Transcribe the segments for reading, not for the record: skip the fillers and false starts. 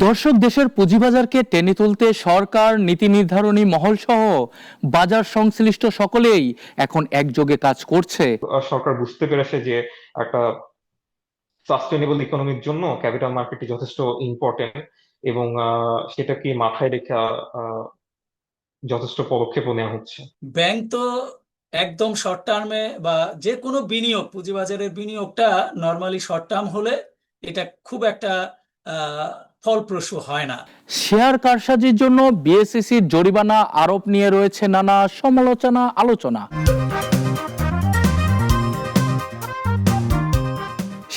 দর্শক, দেশের পুঁজিবাজারকে টেনে তুলতে সরকার, নীতি নির্ধারণী মহল সহ বাজার সংশ্লিষ্ট সকলেই এখন একযোগে কাজ করছে। সরকার বুঝতে পেরেছে যে একটা সাস্টেনেবল ইকোনমির জন্য ক্যাপিটাল মার্কেটটি যথেষ্ট ইম্পর্টেন্ট, এবং সেটাকে মাথায় রেখে যথেষ্ট পদক্ষেপও নেওয়া হচ্ছে। ব্যাংক তো একদম শর্ট টার্মে বা যে কোনো বিনিয়োগ, পুঁজিবাজারের বিনিয়োগটা নর্মালি শর্ট টার্ম হলে এটা খুব একটা আহ, ফলপ্রসূ হয় না। শেয়ার কারসাজির জন্য বিএসইসির জরিমানা আরোপ নিয়ে রয়েছে নানা সমালোচনা, আলোচনা।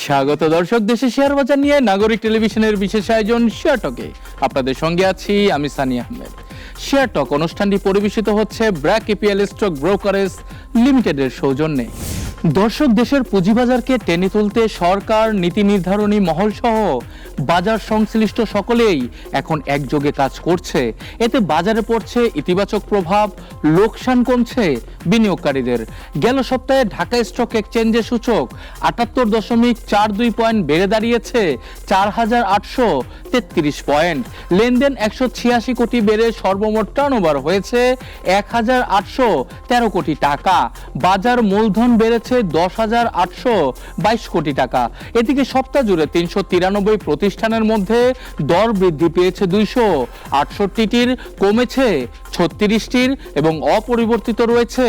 স্বাগত দর্শক, দেশে শেয়ার বাজার নিয়ে নাগরিক টেলিভিশনের বিশেষ আয়োজন শেয়ার টকে। আপনাদের সঙ্গে আছি আমি সানি আহমেদ। শেয়ার টক অনুষ্ঠানটি পরিবেশিত হচ্ছে ব্র্যাক এপিএল স্টক ব্রোকারেজ লিমিটেডের সৌজন্যে। দর্শক, দেশের পুঁজিবাজারকে টেনে তুলতে সরকার, নীতি নির্ধারণী মহল সহ বাজার সংশ্লিষ্ট সকলেই এখন একযোগে কাজ করছে। এতে বাজারে পড়ছে ইতিবাচক প্রভাব, লোকসান কমছে বিনিয়োগকারীদের। গেল সপ্তাহে ঢাকা স্টক এক্সচেঞ্জের সূচক ৭৮.৪২ পয়েন্ট বেড়ে দাঁড়িয়েছে ৪,৮৩৩ পয়েন্ট। লেনদেন ১৮৬ কোটি বেড়ে সর্বমোট টার্নওভার হয়েছে ১,৮১৩ কোটি টাকা। বাজার মূলধন বেড়েছে ১০,৮২২ কোটি টাকা। এদিকে সপ্তাহ জুড়ে ৩৯৩ প্রতিষ্ঠানের মধ্যে দর বৃদ্ধি পেয়েছে ২৬৮টির, কমেছে ৩৬টির এবং অপরিবর্তিত রয়েছে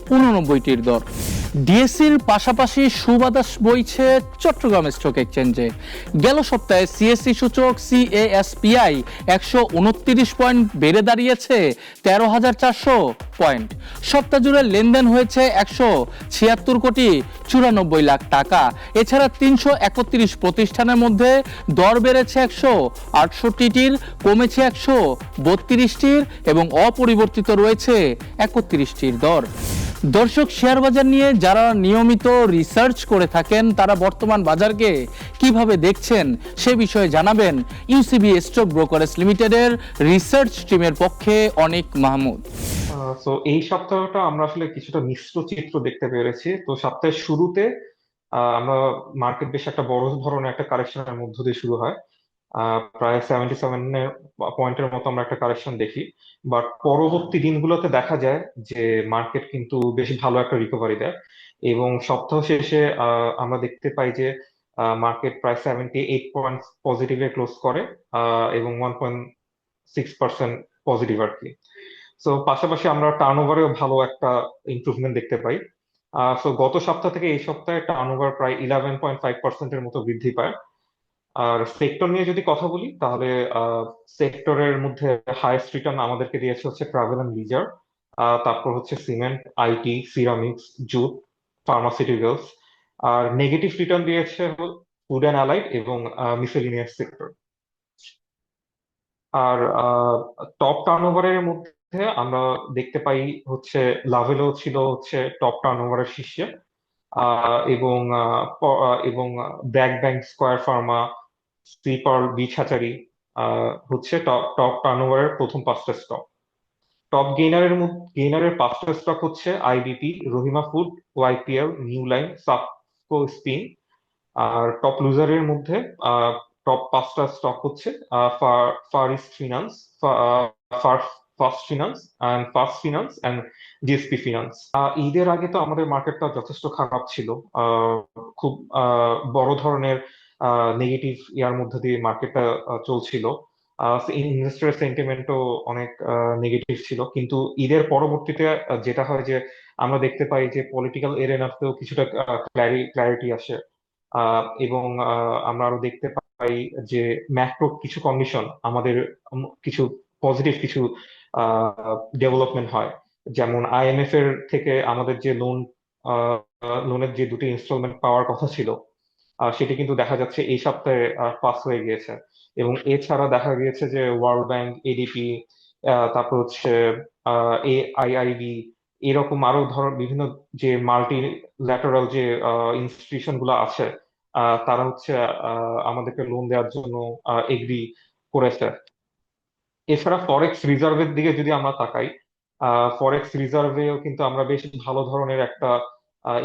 ৮৯টির দর। ডিএসসির পাশাপাশি সুবাতাস বইছে চট্টগ্রাম স্টক এক্সচেঞ্জে। গেল সপ্তাহে সিএসসি সূচক সিএএসপিআই ১২৯ পয়েন্ট বেড়ে দাঁড়িয়েছে ১৩,৪০০ পয়েন্ট। সপ্তাহ জুড়ে লেনদেন হয়েছে ১৭৬ কোটি ৯৪ লাখ টাকা। এছাড়া ৩৩১ প্রতিষ্ঠানের মধ্যে দর বেড়েছে ১৬৮টির, কমেছে ১৩২টির এবং অপরিবর্তিত রয়েছে ৩১টির দর। দর্শক, শেয়ার বাজার নিয়ে যারা নিয়মিত রিসার্চ করে থাকেন তারা বর্তমান বাজারকে কিভাবে দেখছেন সে বিষয়ে জানাবেন ইউসিবি স্টক ব্রোকারেজ লিমিটেডের রিসার্চ টিমের পক্ষে অনিক মাহমুদ। তো এই সপ্তাহটা আমরা আসলে কিছুটা মিশ্র চিত্র দেখতে পেরেছি। তো সপ্তাহের শুরুতে আমরা মার্কেট বেশ একটা বড় ধরনের একটা কারেকশনের মধ্য দিয়ে শুরু হয়। প্রায় 77 পয়েন্টের মতো আমরা একটা কারেকশন দেখি। বাট পরবর্তী দিনগুলোতে দেখা যায় যে মার্কেট কিন্তু বেশ ভালো একটা রিকভারি দেয়, এবং সপ্তাহ শেষে আমরা দেখতে পাই যে মার্কেট প্রায় 78 পয়েন্ট পজিটিভে ক্লোজ করে, এবং 1.6% পজিটিভ আর কি। তো পাশাপাশি আমরা টার্নওভারেও ভালো একটা ইমপ্রুভমেন্ট দেখতে পাই। তো গত সপ্তাহ থেকে এই সপ্তাহে টার্নওভার প্রায় 11.5%-এর মতো বৃদ্ধি পায়। আর সেক্টর নিয়ে যদি কথা বলি তাহলে সেক্টরের মধ্যে হাইয়েস্ট রিটার্ন আমাদেরকে দিয়েছে হচ্ছে ট্রাভেল এন্ড লিজার, তারপর হচ্ছে cement, IT, ceramics, jute, pharmaceuticals. আর নেগেটিভ রিটার্ন দিয়েছে ফুড অ্যান্ড অ্যালাইড এবং মিসেলিনিয়াস সেক্টর। আর টপ টার্নওভারের মধ্যে আমরা দেখতে পাই হচ্ছে লাভেলও ছিল হচ্ছে টপ টার্নওভারের শীর্ষে, এবং ব্র্যাক ব্যাংক, স্কয়ার ফার্মা, স্লিপার, বিচ হ্যাচারি হচ্ছে টপ টপ টার্নওভারের প্রথম পাঁচটা স্টক। টপ গেইনারের পাঁচটা স্টক হচ্ছে IBP, Rahima food, YPL, new line, Sabco spin. আর টপ লুজারের মধ্যে টপ পাঁচটা স্টক হচ্ছে far east finance, first finance first finance and GSP finance. ঈদের আগে তো আমাদের মার্কেটটা যথেষ্ট খারাপ ছিল। খুব বড় ধরনের নেগেটিভ ইয়ার মধ্যে দিয়ে মার্কেটটা চলছিল। ইনভেস্টর সেন্টিমেন্টও অনেক নেগেটিভ ছিল, কিন্তু ঈদের পরবর্তীতে যেটা হয় যে আমরা দেখতে পাই যে পলিটিক্যাল এরেনাতেও কিছুটা ক্ল্যারিটি আসে। এবং আমরা আরো দেখতে পাই যে ম্যাক্রো কিছু কন্ডিশন আমাদের কিছু পজিটিভ কিছু ডেভেলপমেন্ট হয়। যেমন আইএমএফ এর থেকে আমাদের যে লোনের যে দুটি ইনস্টলমেন্ট পাওয়ার কথা ছিল, সেটি কিন্তু দেখা যাচ্ছে এই সপ্তাহে পাস হয়ে গিয়েছে। এবং এছাড়া দেখা গিয়েছে যে ওয়ার্ল্ড ব্যাংক, এডিপি, তারপর হচ্ছে এআইআইবি, এরকম আরো বিভিন্ন যে মাল্টি ল্যাটারাল যে ইনস্টিটিউশন গুলো আছে, তারা হচ্ছে আমাদেরকে লোন দেওয়ার জন্য এগ্রি করেছে। এছাড়া ফরেক্স রিজার্ভের দিকে যদি আমরা তাকাই, ফরেক্স রিজার্ভেও কিন্তু আমরা বেশ ভালো ধরনের একটা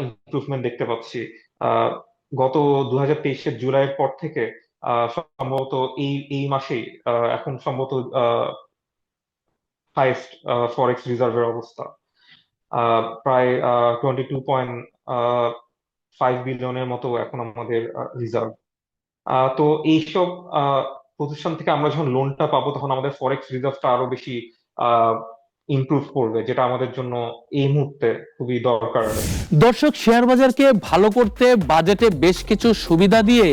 ইমপ্রুভমেন্ট দেখতে পাচ্ছি। আহ, গত 2023-এর জুলাইয়ের পর থেকে সম্ভবত এই মাসেই এখন সম্ভবত হাইয়েস্ট ফরেক্স রিজার্ভের অবস্থা, প্রায় 22.5 বিলিয়নের মতো এখন আমাদের রিজার্ভ। তো এইসব আহ, প্রতিষ্ঠান থেকে আমরা যখন লোনটা পাবো তখন আমাদের ফরেক্স রিজার্ভটা আরো বেশি ইমপ্রুভ করবে, যেটা আমাদের জন্য এই মুহূর্তে খুবই দরকার। দর্শক, শেয়ার বাজারকে ভালো করতে বাজেটে বেশ কিছু সুবিধা দিয়ে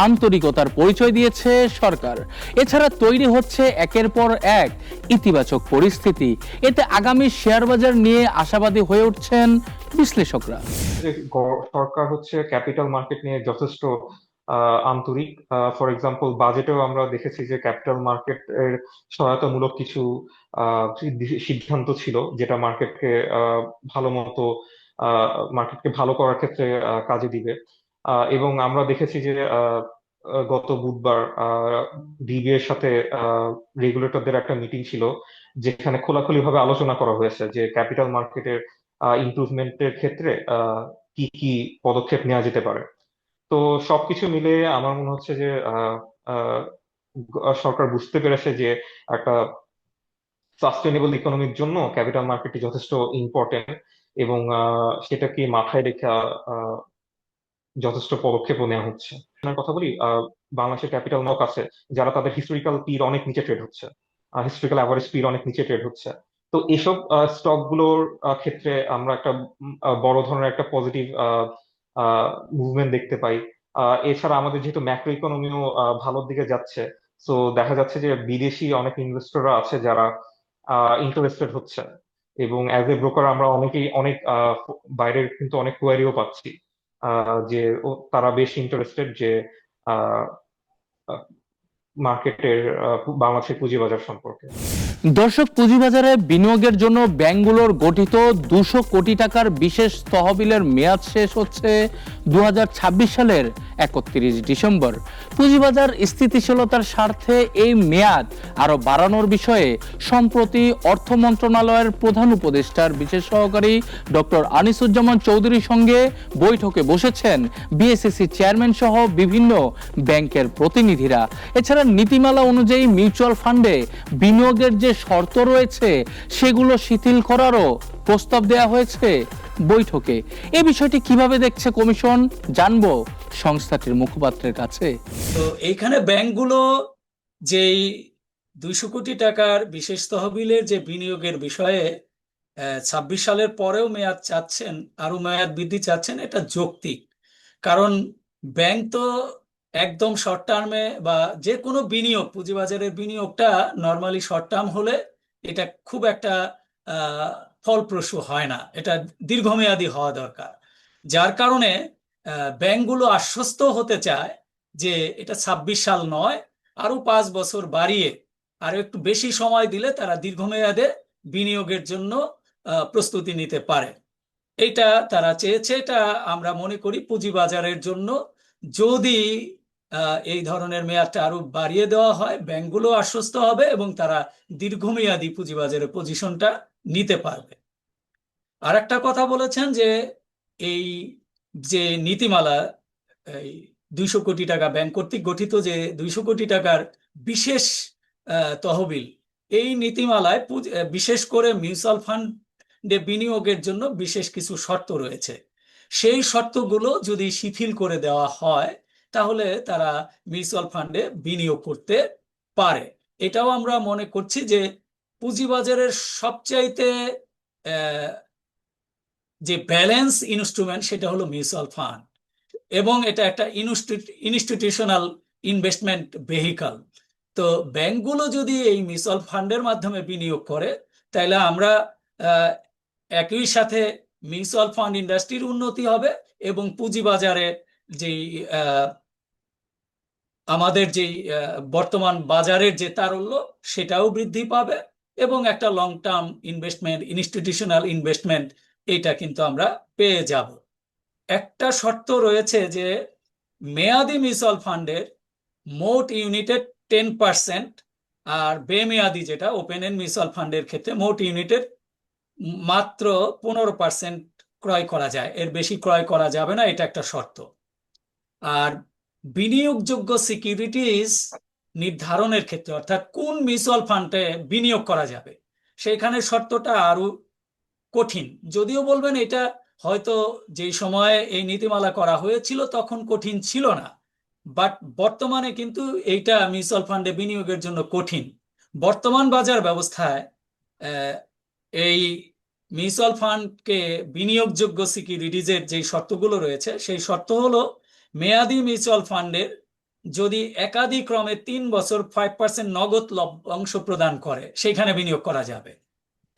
আন্তরিকতার পরিচয় দিয়েছে সরকার। এছাড়া তৈরি হচ্ছে একের পর এক ইতিবাচক পরিস্থিতি। এতে আগামী শেয়ার বাজার নিয়ে আশাবাদী হয়ে উঠছেন বিশ্লেষকরা। যে সরকার হচ্ছে ক্যাপিটাল মার্কেট নিয়ে যথেষ্ট আন্তরিক। ফর এক্সাম্পল, বাজেটেও আমরা দেখেছি যে ক্যাপিটাল মার্কেট এর সহায়তামূলক কিছু সিদ্ধান্ত ছিল, যেটা মার্কেটকে ভালো মতো মার্কেটকে ভালো করার ক্ষেত্রে কাজে দিবে। এবং আমরা দেখেছি যে গত বুধবার ডিবি এর সাথে রেগুলেটরদের একটা মিটিং ছিল, যেখানে খোলাখুলি ভাবে আলোচনা করা হয়েছে যে ক্যাপিটাল মার্কেটের ইমপ্রুভমেন্টের ক্ষেত্রে কি কি পদক্ষেপ নেওয়া যেতে পারে। তো সবকিছু মিলে আমার মনে হচ্ছে যে আহ, সরকার বুঝতে পেরেছে যে একটা সাস্টেনেবল ইকোনমির জন্য ক্যাপিটাল মার্কেটটি যথেষ্ট ইম্পর্টেন্ট, এবং সেটাকে মাথায় রেখে যথেষ্ট পদক্ষেপও নেওয়া হচ্ছে। আপনার কথা বলি, বাংলাদেশের ক্যাপিটাল নক আছে যারা তাদের হিস্টোরিক্যাল পির অনেক নিচে ট্রেড হচ্ছে, হিস্টোরিক্যাল অ্যাভারেজ পির অনেক নিচে ট্রেড হচ্ছে। তো এসব স্টক গুলোর ক্ষেত্রে আমরা একটা বড় ধরনের একটা পজিটিভ মুভমেন্ট দেখতে পাই। এছাড়া আমাদের যেহেতু ম্যাক্রো ইকোনমিও ভালোর দিকে যাচ্ছে, তো দেখা যাচ্ছে যে বিদেশি অনেক ইনভেস্টররা আছে যারা ইন্টারেস্টেড হচ্ছে, এবং অ্যাজ এ ব্রোকার আমরা অনেক বাইরের কিন্তু অনেক কোয়ারিও পাচ্ছি যে তারা বেশ ইন্টারেস্টেড যে মার্কেটের বাংলাদেশের পুঁজিবাজার সম্পর্কে। দর্শক, পুঁজিবাজারে বিনিয়োগের জন্য ব্যাংকগুলোর গঠিত 200 কোটি টাকার বিশেষ তহবিলের মেয়াদ শেষ হচ্ছে 2026 সালের 31 ডিসেম্বর। পুঁজিবাজার স্থিতিশীলতার স্বার্থে এই মেয়াদ আরো বাড়ানোর বিষয়ে সম্প্রতি অর্থ মন্ত্রণালয়ের প্রধান উপদেষ্টার বিশেষ সহকারী ডক্টর আনিসুজ্জামান চৌধুরীর সঙ্গে বৈঠকে বসেছেন বিএসইসি চেয়ারম্যান সহ বিভিন্ন ব্যাংকের প্রতিনিধিরা। এছাড়া নীতিমালা অনুযায়ী মিউচুয়াল ফান্ডে বিনিয়োগের যে শর্ত রয়েছে সেগুলো শিথিল করারও প্রস্তাব দেওয়া হয়েছে বৈঠকে। এই বিষয়টি কিভাবে দেখছে কমিশন, জানবো সংস্থাটির মুখপাত্রের কাছে। তো এইখানে ব্যাংকগুলো যেই 200 কোটি টাকার বিশেষ তহবিলের যে বিনিয়োগের বিষয়ে 26 সালের পরেও মেয়াদ চাচ্ছেন, আরো মেয়াদ বৃদ্ধি চাচ্ছেন, এটা যৌক্তিক। কারণ ব্যাংক তো একদম শর্ট টার্মে বা যে কোনো বিনিয়োগ, পুঁজিবাজারের বিনিয়োগটা নর্মালি শর্ট টার্ম হলে এটা খুব একটা ফলপ্রসূ হয় না, এটা দীর্ঘমেয়াদী হওয়া দরকার। যার কারণে ব্যাংকগুলো আশ্বস্ত হতে চায় যে এটা 26 সাল নয়, আরো 5 বছর বাড়িয়ে আরো একটু বেশি সময় দিলে তারা দীর্ঘমেয়াদে বিনিয়োগের জন্য প্রস্তুতি নিতে পারে। এইটা তারা চেয়েছে। এটা আমরা মনে করি পুঁজিবাজারের জন্য যদি এই ধরনের মেয়াদটা আরো বাড়িয়ে দেওয়া হয়, ব্যাংকগুলো আশ্বস্ত হবে এবং তারা দীর্ঘমেয়াদী পুঁজিবাজারের পজিশনটা নিতে পারবে। আর একটা কথা বলেছেন যে এই যে নীতিমালা, এই 200 কোটি টাকা ব্যাংক কর্তৃক গঠিত যে 200 কোটি টাকার বিশেষ তহবিল, এই নীতিমালায় বিশেষ করে মিউচুয়াল ফান্ডে বিনিয়োগের জন্য বিশেষ কিছু শর্ত রয়েছে। সেই শর্তগুলো যদি শিথিল করে দেওয়া হয় তাহলে তারা মিউচুয়াল ফান্ডে বিনিয়োগ করতে পারে। এটাও আমরা মনে করছি যে পুঁজিবাজারের সবচাইতে যে ব্যালেন্স ইনস্ট্রুমেন্ট সেটা হলো মিউচুয়াল ফান্ড, এবং এটা একটা ইনস্টিটিউশনাল ইনভেস্টমেন্ট ভেহিকল। তো ব্যাংকগুলো যদি এই মিউচুয়াল ফান্ডের মাধ্যমে বিনিয়োগ করে তাহলে আমরা একই সাথে মিউচুয়াল ফান্ড ইন্ডাস্ট্রির উন্নতি হবে এবং পুঁজিবাজারে যেই আমাদের যেই বর্তমান বাজারের যে তারল্য সেটাও বৃদ্ধি পাবে, এবং একটা long term investment, institutional investment, এইটা কিন্তু আমরা পেয়ে যাব। একটা শর্ত রয়েছে যে মেয়াদি মিউচুয়াল ফান্ডের মোট ইউনিটের 10%, আর বেমেয়াদি যেটা ওপেন এন্ড মিউচুয়াল ফান্ডের ক্ষেত্রে মোট ইউনিটের মাত্র 15% ক্রয় করা যায়, এর বেশি ক্রয় করা যাবে না, এটা একটা শর্ত। আর বিনিয়োগযোগ্য সিকিউরিটিজ নির্ধারণের ক্ষেত্রে, অর্থাৎ কোন মিউচুয়াল ফান্ডে বিনিয়োগ করা যাবে, সেখানে শর্তটা আরো কঠিন। যদিও বলবেন এটা হয়তো যেই সময়ে এই নীতিমালা করা হয়েছিল তখন কঠিন ছিল না, বাট বর্তমানে কিন্তু এইটা মিউচুয়াল ফান্ডে বিনিয়োগের জন্য কঠিন। বর্তমান বাজার ব্যবস্থায় আহ, এই মিউচুয়াল ফান্ডকে বিনিয়োগযোগ্য সিকিউরিটিজের যে শর্তগুলো রয়েছে, সেই শর্ত হলো মেয়াদি মিউচুয়াল ফান্ডের যদি একাদিক্রমে 3 বছর 5% নগদ লভ্যাংশ প্রদান করে সেখানে বিনিয়োগ করা যাবে।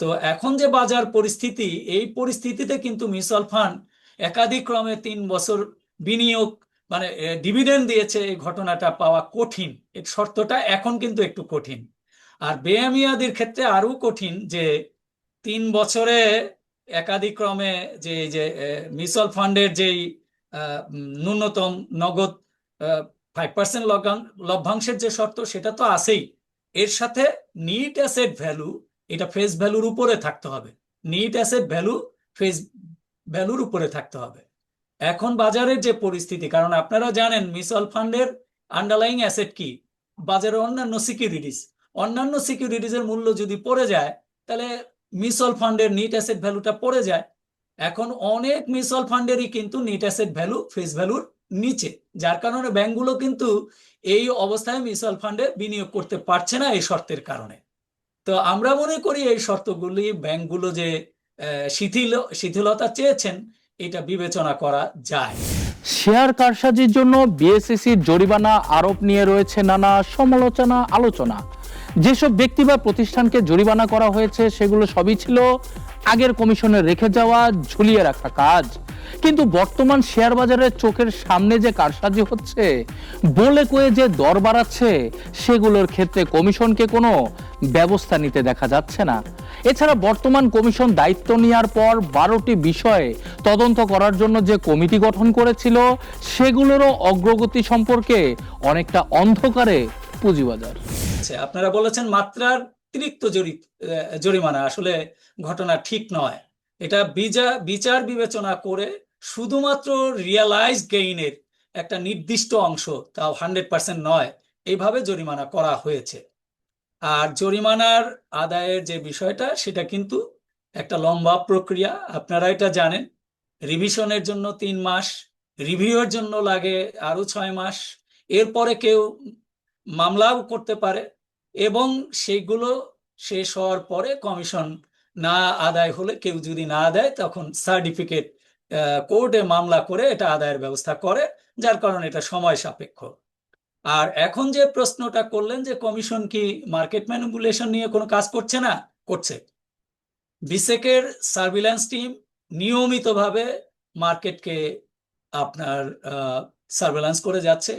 তো এখন যে বাজার পরিস্থিতি, এই পরিস্থিতিতে কিন্তু মিউচুয়াল ফান্ড একাদিক্রমে 3 বছর বিনিয়োগ মানে ডিভিডেন্ড দিয়েছে, এই ঘটনাটা পাওয়া কঠিন। এর শর্তটা এখন কিন্তু একটু কঠিন। আর বেমেয়াদির ক্ষেত্রে আরো কঠিন, যে 3 বছরে একাদিক্রমে যে মিউচুয়াল ফান্ডের যেই ন্যূনতম নগদ 5% লভ্যাংশের যে শর্ত, সেটা তো আছেই। এর সাথে নিট অ্যাসেট ভ্যালু, এটা ফেস ভ্যালুর উপরে থাকতে হবে। নিট অ্যাসেট ভ্যালু ফেস ভ্যালুর উপরে থাকতে হবে। এখন বাজারের যে পরিস্থিতি, কারণ আপনারা জানেন মিউচুয়াল ফান্ডের আন্ডারলাইং অ্যাসেট কি, বাজারের অন্যান্য সিকিউরিটিজ। অন্যান্য সিকিউরিটিজের মূল্য যদি পড়ে যায়, তাহলে মিউচুয়াল ফান্ডের নিট অ্যাসেট ভ্যালুটা পড়ে যায়। এখন অনেক মিউচুয়াল ফান্ডেরই কিন্তু নিট অ্যাসেট ভ্যালু ফেস ভ্যালুর নিচে, যার কারণে ব্যাংকগুলো কিন্তু এই অবস্থায় মিউচুয়াল ফান্ডে বিনিয়োগ করতে পারছে না এই শর্তের কারণে। তো আমরা মনে করি এই শর্তগুলি ব্যাংকগুলো যে শিথিলতা চেয়েছেন, এটা বিবেচনা করা যায়। শেয়ার কারসাজির জন্য বিএসইসির জরিমানা আরোপ নিয়ে রয়েছে নানা সমালোচনা আলোচনা। যেসব ব্যক্তি বা প্রতিষ্ঠানকে জরিমানা করা হয়েছে সেগুলো সবই ছিল আগের কমিশনে রেখে যাওয়া ঝুলিয়ে রাখা কাজ। কিন্তু বর্তমান শেয়ার বাজারের চোখের সামনে যে কারসাজি হচ্ছে, বলে কয়ে যে দর বাড়াচ্ছে, সেগুলোর ক্ষেত্রে কমিশনকে কোনো ব্যবস্থা নিতে দেখা যাচ্ছে না। এছাড়া বর্তমান কমিশন দায়িত্ব নেওয়ার পর 12টি বিষয়ে তদন্ত করার জন্য যে কমিটি গঠন করেছিল, সেগুলোরও অগ্রগতি সম্পর্কে অনেকটা অন্ধকারে পুঁজিবাজার। আপনারা বলেছেন মাত্রার অতিরিক্ত জরিমানা, আসলে ঘটনা ঠিক নয়। এটা বিচার বিবেচনা করে শুধুমাত্র রিয়ালাইজড গেইনের একটা নির্দিষ্ট অংশ, তাও 100% নয়, এইভাবে জরিমানা করা হয়েছে। আর জরিমানার আদায়ের যে বিষয়টা, সেটা কিন্তু একটা লম্বা প্রক্রিয়া, আপনারা এটা জানেন। রিভিশনের জন্য 3 মাস, রিভিউয়ের জন্য লাগে আরো 6 মাস, এরপরে কেউ মামলাও করতে পারে, এবং সেইগুলো শেষ হওয়ার পরে কমিশন না আদায় হলে, কেউ যদি না দেয়, তখন সার্টিফিকেট কোর্টে মামলা করে এটা আদায়ের ব্যবস্থা করে, যার কারণে এটা সময় সাপেক্ষ। আর এখন যে প্রশ্নটা করলেন যে কমিশন কি মার্কেট ম্যানিপুলেশন নিয়ে কোনো কাজ করছে না, করছে। বিসেকের সার্ভিল্যান্স টিম নিয়মিতভাবে মার্কেটকে আপনার সার্ভিল্যান্স করে যাচ্ছে।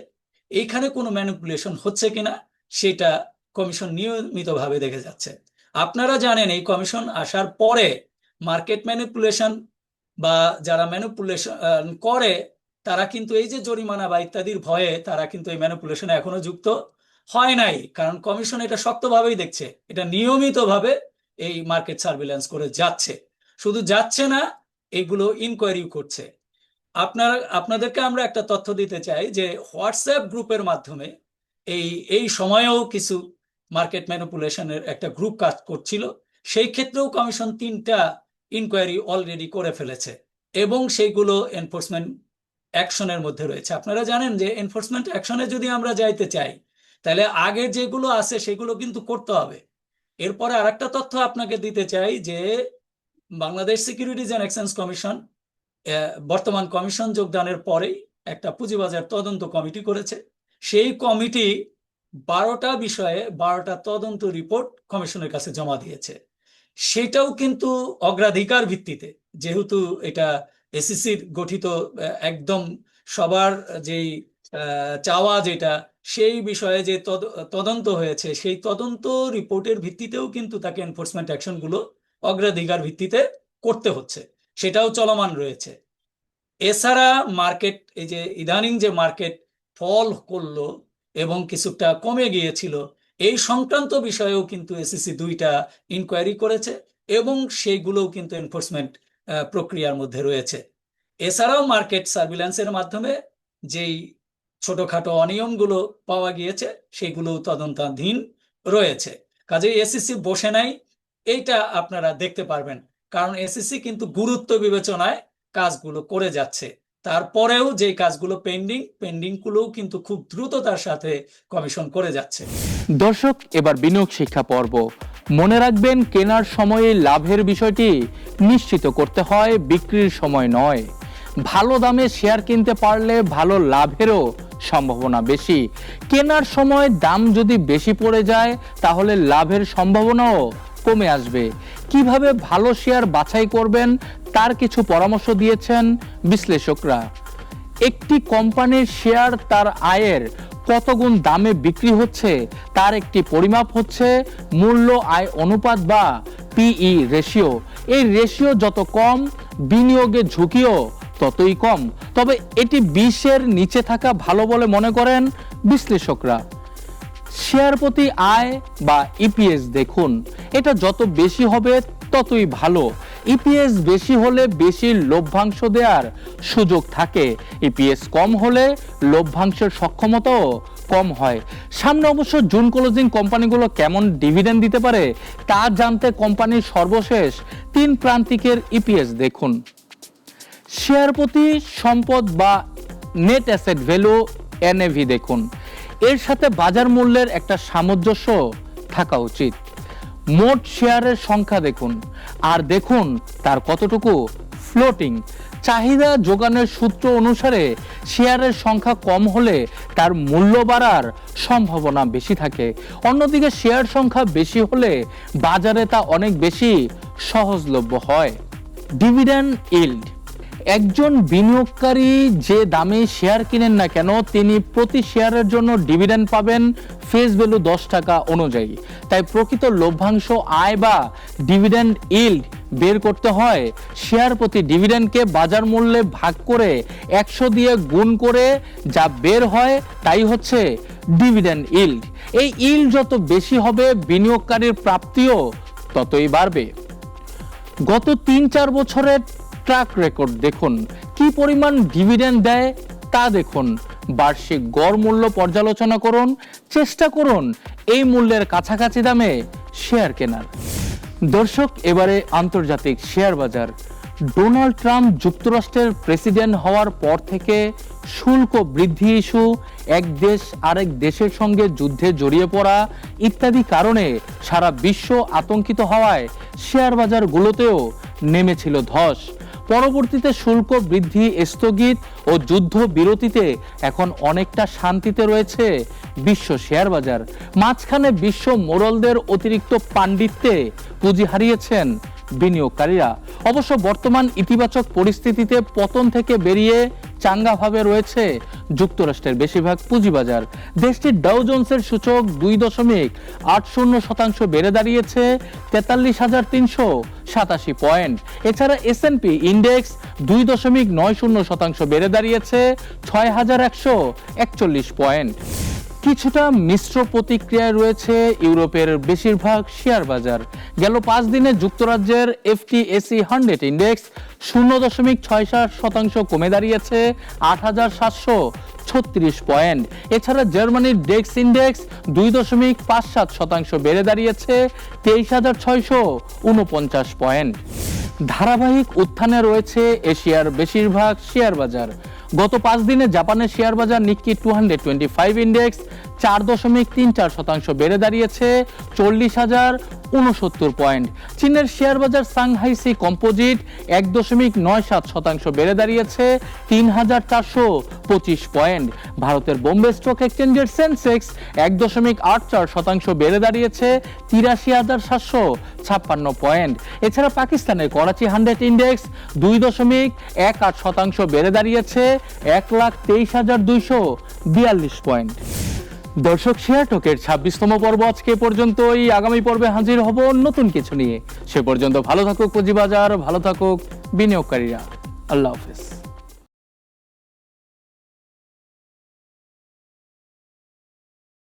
এইখানে কোনো ম্যানিপুলেশন হচ্ছে কিনা সেটা কমিশন নিয়মিতভাবে দেখে যাচ্ছে। আপনারা জানেন এই কমিশন আসার পরে মার্কেট ম্যানিপুলেশন বা যারা ম্যানিপুলেশন করে, তারা কিন্তু এই যে জরিমানা বা ইত্যাদির ভয়ে তারা কিন্তু এই ম্যানিপুলেশনে এখনো যুক্ত হয় নাই, কারণ কমিশন এটা শক্তভাবেই দেখছে, এটা নিয়মিতভাবে এই মার্কেট সার্ভিল্যান্স করে যাচ্ছে। শুধু যাচ্ছে না, এগুলো ইনকোয়ারি করছে। আপনাদেরকে আমরা একটা তথ্য দিতে চাই যে হোয়াটসঅ্যাপ গ্রুপের মাধ্যমে এই সময়েও কিছু মার্কেট ম্যানিপুলেশনের একটা গ্রুপ কাজ করছিল। সেই ক্ষেত্রেও কমিশন 3টা ইনকোয়ারি অলরেডি করে ফেলেছে, এবং সেইগুলো এনফোর্সমেন্ট অ্যাকশনের মধ্যে রয়েছে। আপনারা জানেন যে এনফোর্সমেন্ট অ্যাকশনে যদি আমরা যাইতে চাই, তাহলে আগে যেগুলো আছে সেগুলো কিন্তু করতে হবে। এরপরে আরেকটা তথ্য আপনাকে দিতে চাই যে Bangladesh securities and exchange commission বর্তমান কমিশন যোগদানের পরেই একটা পুঁজিবাজার তদন্ত কমিটি করেছে। সেই কমিটি 12টা বিষয়ে 12টা তদন্ত রিপোর্ট কমিশনের কাছে জমা দিয়েছে। সেটাও কিন্তু অগ্রাধিকার ভিত্তিতে, যেহেতু এটা এসিসির গঠিত, একদম সবার যেই চাওয়া যেটা, সেই বিষয়ে যে তদন্ত হয়েছে, সেই তদন্ত রিপোর্টের ভিত্তিতেও কিন্তু তাকে এনফোর্সমেন্ট অ্যাকশনগুলো অগ্রাধিকার ভিত্তিতে করতে হচ্ছে, সেটাও চলমান রয়েছে। এছাড়া মার্কেট, এই যে ইদানিং যে মার্কেট ফল করলো এবং কিছুটা কমে গিয়েছিল, এই সংক্রান্ত বিষয়েও কিন্তু এসিসি 2টা ইনকোয়ারি করেছে, এবং সেইগুলোও কিন্তু এনফোর্সমেন্ট প্রক্রিয়ার মধ্যে রয়েছে। এছাড়াও মার্কেট সার্ভিল্যান্সের মাধ্যমে যেই ছোটখাটো অনিয়মগুলো পাওয়া গিয়েছে, সেগুলো তদন্তাধীন রয়েছে। কাজেই এসইসি বসে নাই, এইটা আপনারা দেখতে পারবেন। কারণ এসইসি কিন্তু গুরুত্ব বিবেচনায় কাজগুলো করে যাচ্ছে। তারপরেও যে কাজগুলো পেন্ডিং গুলোও কিন্তু খুব দ্রুততার সাথে কমিশন করে যাচ্ছে। দর্শক, এবার বিনিয়োগ শিক্ষা পর্ব। মনে রাখবেন, কেনার সময়ে লাভের বিষয়টি নিশ্চিত করতে হয়, বিক্রির সময় নয়। ভালো দামে শেয়ার কিনতে পারলে ভালো লাভেরও সম্ভাবনা বেশি। কেনার সময় দাম যদি বেশি পড়ে যায় তাহলে লাভের সম্ভাবনাও কমে আসবে। কিভাবে ভালো শেয়ার বাছাই করবেন তার কিছু পরামর্শ দিয়েছেন বিশ্লেষকরা। একটি কোম্পানির শেয়ার তার আয়ের কত গুণ দামে বিক্রি হচ্ছে তার একটি পরিমাপ হচ্ছে মূল্য আয় অনুপাত বা পিই রেশিও। এই রেশিও যত কম, বিনিয়োগের ঝুঁকিও ততই কম। তবে এটি 20-এর নিচে থাকা ভালো বলে মনে করেন বিশ্লেষকরা। শেয়ার প্রতি আয় বা ইপিএস দেখুন, এটা যত বেশি হবে ততই ভালো। ইপিএস বেশি হলে বেশি লভ্যাংশ দেওয়ার সুযোগ থাকে, ইপিএস কম হলে লভ্যাংশের সক্ষমতাও কম হয়। সামনে অবশ্য জুন ক্লোজিং কোম্পানিগুলো কেমন ডিভিডেন্ড দিতে পারে তা জানতে কোম্পানির সর্বশেষ 3 প্রান্তিকের ইপিএস দেখুন। শেয়ার প্রতি সম্পদ বা নেট অ্যাসেট ভ্যালু এনএভি দেখুন, এর সাথে বাজার মূল্যের একটা সামঞ্জস্য থাকা উচিত। মোট শেয়ারের সংখ্যা দেখুন, আর দেখুন তার কতটুকু ফ্লোটিং। চাহিদা যোগানের সূত্র অনুসারে শেয়ারের সংখ্যা কম হলে তার মূল্য বাড়ার সম্ভাবনা বেশি থাকে। অন্যদিকে শেয়ার সংখ্যা বেশি হলে বাজারে তা অনেক বেশি সহজলভ্য হয়। ডিভিডেন্ড ইল্ড, একজন বিনিয়োগকারী যে দামে শেয়ার কিনেন না কেন তিনি প্রতি শেয়ারের জন্য ডিভিডেন্ড পাবেন ফেস ভ্যালু 10 টাকা অনুযায়ী। তাই প্রকৃত লভ্যাংশ আয় বা ডিভিডেন্ড ইল্ড বের করতে হয় শেয়ার প্রতি ডিভিডেন্ডকে বাজার মূল্যে ভাগ করে 100 দিয়ে গুণ করে যা বের হয় তাই হচ্ছে ডিভিডেন্ড ইল্ড। এই ইল্ড যত বেশি হবে বিনিয়োগকারীর প্রাপ্তিও ততই বাড়বে। গত 3-4 বছরের ট্র্যাক রেকর্ড দেখুন, কি পরিমাণ ডিভিডেন্ড দেয় তা দেখুন। বার্ষিক গড় মূল্য পর্যালোচনা করুন, চেষ্টা করুন এই মূল্যের কাছাকাছি দামে শেয়ার কেনার। দর্শক, এবারে আন্তর্জাতিক শেয়ার বাজার। ডোনাল্ড ট্রাম্প যুক্তরাষ্ট্রের প্রেসিডেন্ট হওয়ার পর থেকে শুল্ক বৃদ্ধি ইস্যু, এক দেশ আরেক দেশের সঙ্গে যুদ্ধে জড়িয়ে পড়া ইত্যাদি কারণে সারা বিশ্ব আতঙ্কিত হওয়ায় শেয়ার বাজারগুলোতেও নেমেছিল ধস। পরবর্তীতে শুল্ক বৃদ্ধি স্থগিত ও যুদ্ধ বিরতিতে এখন অনেকটা শান্তিতে রয়েছে বিশ্ব শেয়ার বাজার। মাঝখানে বিশ্ব মোড়লদের অতিরিক্ত পাণ্ডিত্যে পুঁজি হারিয়েছেন বিনিয়োগকারীরা। অবশ্য বর্তমান ইতিবাচক পরিস্থিতিতে পতন থেকে বেরিয়ে চাঙ্গাভাবে রয়েছে যুক্তরাষ্ট্রের বেশিরভাগ পুঁজিবাজার। দেশটির ডাউ জোন্সের সূচক 2.80% বেড়ে দাঁড়িয়েছে 43,387 পয়েন্ট। এছাড়া এসএনপি ইন্ডেক্স 2.90% বেড়ে দাঁড়িয়েছে 6,141 পয়েন্ট। কিছুটা মিশ্র প্রতিক্রিয়ায় রয়েছে ইউরোপের বেশিরভাগ শেয়ার বাজার। গেল 5 দিনে যুক্তরাজ্যের FTSE 100 ইন্ডেক্স 0.67% কমে দাঁড়িয়েছে 8,736 পয়েন্ট। এছাড়া জার্মানির ডেক্স ইন্ডেক্স 2.57% বেড়ে দাঁড়িয়েছে 23,649 পয়েন্ট। ধারাবাহিক উত্থানে রয়েছে এশিয়ার বেশিরভাগ শেয়ার বাজার। গত 5 দিনে জাপানের শেয়ার বাজার নিক্কি 225 ইন্ডেক্স 4.34% বেড়ে দাঁড়িয়েছে 40,069 পয়েন্ট। চীনের শেয়ার বাজার সাংহাইসি কম্পোজিট 1.97% বেড়ে দাঁড়িয়েছে 3,425 পয়েন্ট। ভারতের বোম্বে স্টক এক্সচেঞ্জের সেন্সেক্স 1.84% বেড়ে দাঁড়িয়েছে 83,756 পয়েন্ট। এছাড়া পাকিস্তানের করাচি 100 ইন্ডেক্স 2.18% বেড়ে দাঁড়িয়েছে 1,23,242 পয়েন্ট। দর্শক, শেয়ার টকের 26তম পর্ব আজকে পর্যন্তই। আগামী পর্বে হাজির হব নতুন কিছু নিয়ে। সে পর্যন্ত ভালো থাকুক পুঁজিবাজার, ভালো থাকুক বিনিয়োগকারীরা। আল্লাহ হাফেজ।